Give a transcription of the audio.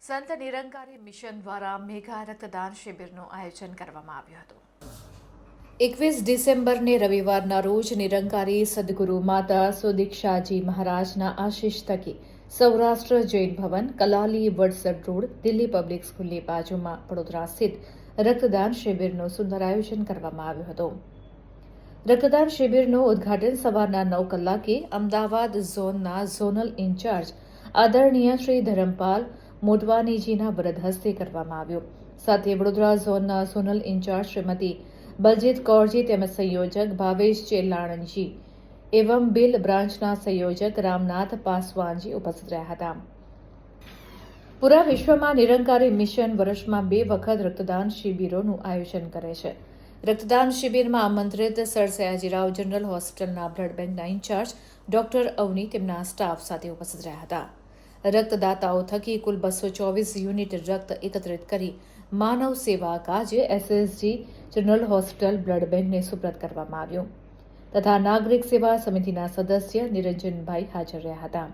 સંત નિરંકારી મિશન દ્વારા મેગા રક્તદાન શિબિરનું આયોજન કરવામાં આવ્યું હતું. 21 ડિસેમ્બરને રવિવારના રોજ નિરંકારી સદગુરુ માતા સુદીક્ષાજી મહારાજના આશીષ થકી સૌરાષ્ટ્ર જૈન ભવન, કલાલી વડસર રોડ, દિલ્હી પબ્લિક સ્કૂલની બાજુમાં વડોદરા સ્થિત રક્તદાન શિબિરનું સુંદર આયોજન કરવામાં આવ્યું હતું. રક્તદાન શિબિરનું ઉદ્ઘાટન સવારના 9 કલાકે અમદાવાદ ઝોનના ઝોનલ ઇન્ચાર્જ આદરણીય શ્રી ધરમપાલ મોટવાનીજીના વરદ હસ્તે કરવામાં આવ્યું. સાથે વડોદરા ઝોનના ઝોનલ ઇન્ચાર્જ શ્રીમતી બલજીત કૌરજી તેમજ સંયોજક ભાવેશ ચેલાણજી એવં બિલ બ્રાન્ચના સંયોજક રામનાથ પાસવાનજી ઉપસ્થિત રહ્યા હતા. પૂરા વિશ્વમાં નિરંકારી મિશન વર્ષમાં 2 વખત રક્તદાન શિબિરોનું આયોજન કરે છે. રક્તદાન શિબિરમાં આમંત્રિત સર સયાજીરાવ જનરલ હોસ્પિટલના બ્લડ બેંકના ઇન્ચાર્જ ડોક્ટર અવની તેમના સ્ટાફ સાથે ઉપસ્થિત રહ્યા હતા. રક્તદાતાઓ થકી કુલ 224 યુનિટ રક્ત એકત્રિત કરી માનવ સેવા કાજે એસએસજી જનરલ હોસ્પિટલ બ્લડ બેંકને સુપ્રત કરવામાં આવ્યું તથા નાગરિક સેવા સમિતિના સદસ્ય નિરંજનભાઈ હાજર રહ્યા હતા.